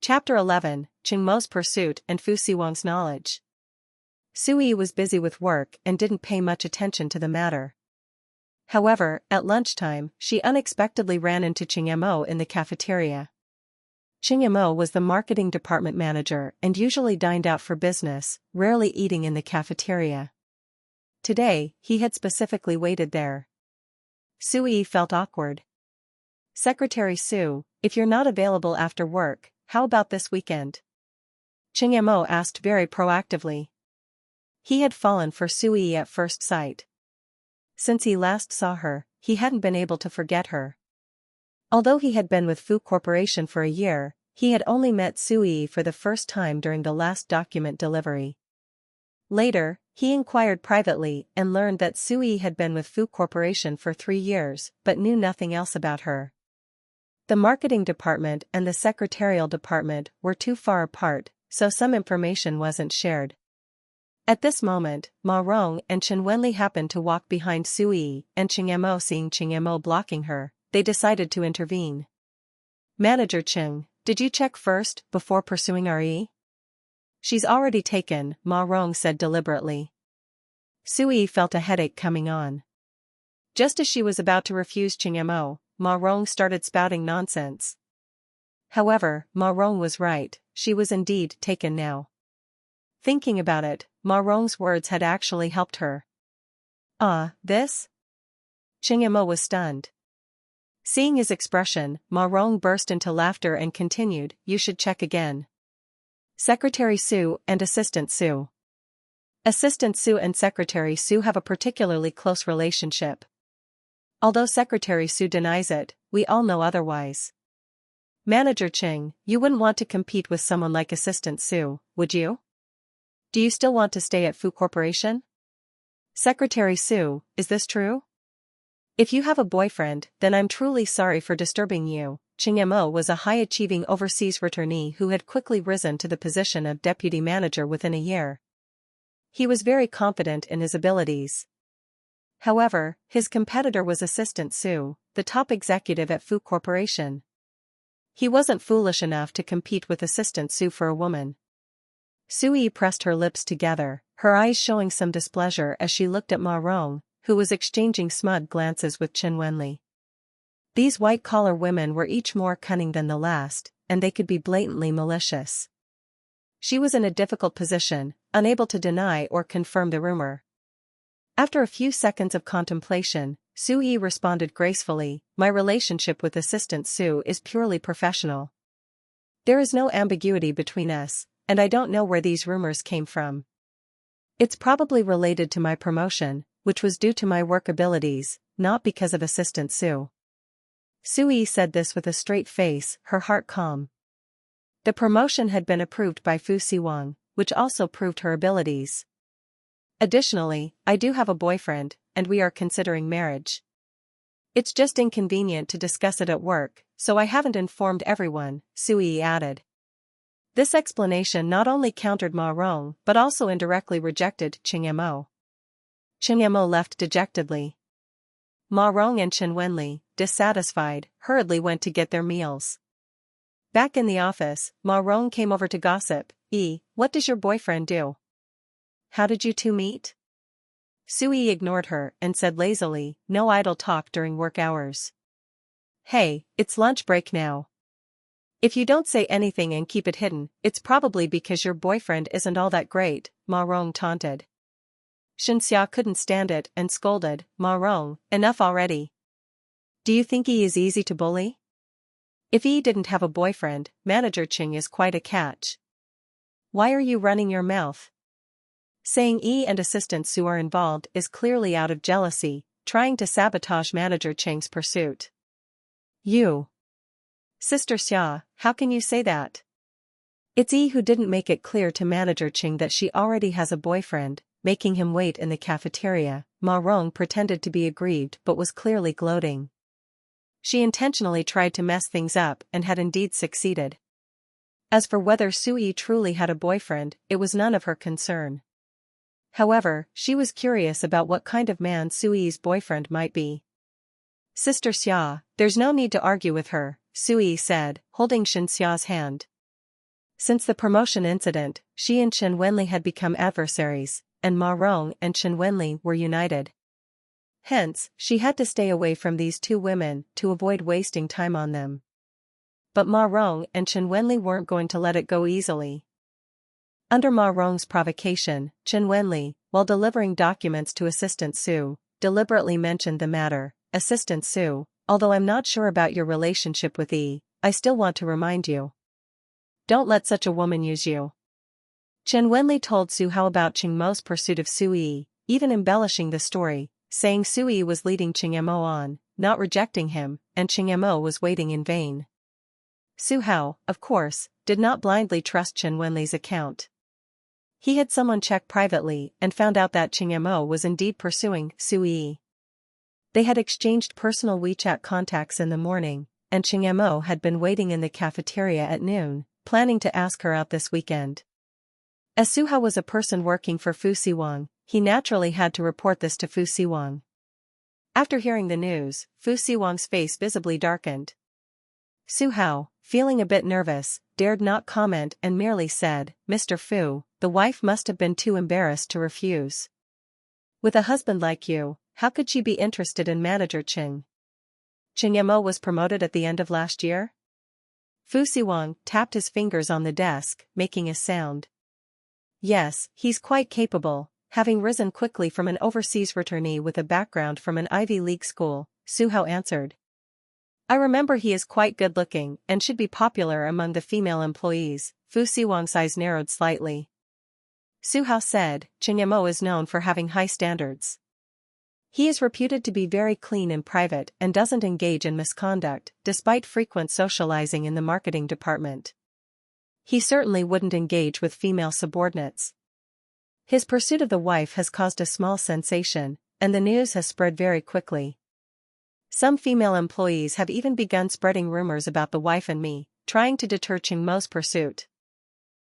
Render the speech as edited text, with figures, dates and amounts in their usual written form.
Chapter 11, Ching Mo's Pursuit and Fu Siwang's Knowledge. Xu Yiyi was busy with work and didn't pay much attention to the matter. However, at lunchtime, she unexpectedly ran into Ching Mo in the cafeteria. Ching Mo was the marketing department manager and usually dined out for business, rarely eating in the cafeteria. Today, he had specifically waited there. Xu Yiyi felt awkward. "Secretary Xu, if you're not available after work, how about this weekend?" Ching Mo asked very proactively. He had fallen for Xu Yiyi at first sight. Since he last saw her, he hadn't been able to forget her. Although he had been with Fu Corporation for a year, he had only met Xu Yiyi for the first time during the last document delivery. Later, he inquired privately and learned that Xu Yiyi had been with Fu Corporation for 3 years but knew nothing else about her. The marketing department and the secretarial department were too far apart, so some information wasn't shared. At this moment, Ma Rong and Chen Wenli happened to walk behind Xu Yiyi, and Ching Mo, seeing Ching Mo blocking her, they decided to intervene. "Manager Ching, did you check first before pursuing Re? She's already taken," Ma Rong said deliberately. Xu Yiyi felt a headache coming on. Just as she was about to refuse Ching Mo, Ma Rong started spouting nonsense. However, Ma Rong was right, she was indeed taken now. Thinking about it, Ma Rong's words had actually helped her. This? Ching Mo was stunned. Seeing his expression, Ma Rong burst into laughter and continued, "You should check again. Secretary Xu and Assistant Xu. Assistant Xu and Secretary Xu have a particularly close relationship. Although Secretary Xu denies it, we all know otherwise. Manager Ching, you wouldn't want to compete with someone like Assistant Xu, would you? Do you still want to stay at Fu Corporation? Secretary Xu, is this true? If you have a boyfriend, then I'm truly sorry for disturbing you." Ching Mo was a high-achieving overseas returnee who had quickly risen to the position of deputy manager within a year. He was very confident in his abilities. However, his competitor was Assistant Xu, the top executive at Fu Corporation. He wasn't foolish enough to compete with Assistant Xu for a woman. Xu Yiyi pressed her lips together, her eyes showing some displeasure as she looked at Ma Rong, who was exchanging smug glances with Chen Wenli. These white-collar women were each more cunning than the last, and they could be blatantly malicious. She was in a difficult position, unable to deny or confirm the rumor. After a few seconds of contemplation, Xu Yiyi responded gracefully, "My relationship with Assistant Xu is purely professional. There is no ambiguity between us, and I don't know where these rumors came from. It's probably related to my promotion, which was due to my work abilities, not because of Assistant Xu." Xu Yiyi said this with a straight face, her heart calm. The promotion had been approved by Fu Siwang, which also proved her abilities. "Additionally, I do have a boyfriend, and we are considering marriage. It's just inconvenient to discuss it at work, so I haven't informed everyone," Xu Yiyi added. This explanation not only countered Ma Rong but also indirectly rejected Ching Mo. Ching Mo left dejectedly. Ma Rong and Chen Wenli, dissatisfied, hurriedly went to get their meals. Back in the office, Ma Rong came over to gossip. What does your boyfriend do? How did you two meet?" Xu Yiyi ignored her and said lazily, "No idle talk during work hours. Hey, it's lunch break now. If you don't say anything and keep it hidden, it's probably because your boyfriend isn't all that great," Ma Rong taunted. Xia couldn't stand it and scolded, "Ma Rong, enough already. Do you think he is easy to bully? If he didn't have a boyfriend, Manager Ching is quite a catch. Why are you running your mouth?" Saying and Assistant Xu are involved is clearly out of jealousy, trying to sabotage Manager Ching's pursuit. "You. Sister Xia, how can you say that? It's who didn't make it clear to Manager Ching that she already has a boyfriend, making him wait in the cafeteria." Ma Rong pretended to be aggrieved but was clearly gloating. She intentionally tried to mess things up and had indeed succeeded. As for whether Xu Yiyi truly had a boyfriend, it was none of her concern. However, she was curious about what kind of man Xu Yiyi's boyfriend might be. "Sister Xia, there's no need to argue with her," Xu Yiyi said, holding Xia's hand. Since the promotion incident, she and Chen Wenli had become adversaries, and Ma Rong and Chen Wenli were united. Hence, she had to stay away from these two women to avoid wasting time on them. But Ma Rong and Chen Wenli weren't going to let it go easily. Under Ma Rong's provocation, Chen Wenli, while delivering documents to Assistant Xu, deliberately mentioned the matter. Assistant Xu, although I'm not sure about your relationship with Yi, I still want to remind you. Don't let such a woman use you. Chen Wenli told Xu how about Qing Mo's pursuit of Xu Yiyi, even embellishing the story, saying Xu Yiyi was leading Qing Mo on, not rejecting him, and Qing Mo was waiting in vain. Xu Hao, of course, did not blindly trust Chen Wenli's account. He had someone check privately and found out that Qing Mo was indeed pursuing Xu Yiyi. They had exchanged personal WeChat contacts in the morning, and Qing Mo had been waiting in the cafeteria at noon, planning to ask her out this weekend. As Xu Hao was a person working for Fu Siwang, he naturally had to report this to Fu Siwang. After hearing the news, Fu Siwang's face visibly darkened. Xu Hao, feeling a bit nervous, dared not comment and merely said, "Mr. Fu, the wife must have been too embarrassed to refuse. With a husband like you, how could she be interested in Manager Qing? Qing Mo was promoted at the end of last year?" Fu Siwang tapped his fingers on the desk, making a sound. "Yes, he's quite capable, having risen quickly from an overseas returnee with a background from an Ivy League school," Xu Hao answered. "I remember he is quite good-looking and should be popular among the female employees." Fu Siwang's eyes narrowed slightly. Xu Hao said, "Qing Mo is known for having high standards. He is reputed to be very clean in private and doesn't engage in misconduct, despite frequent socializing in the marketing department. He certainly wouldn't engage with female subordinates. His pursuit of the wife has caused a small sensation, and the news has spread very quickly. Some female employees have even begun spreading rumors about the wife and me, trying to deter Qing Mo's pursuit."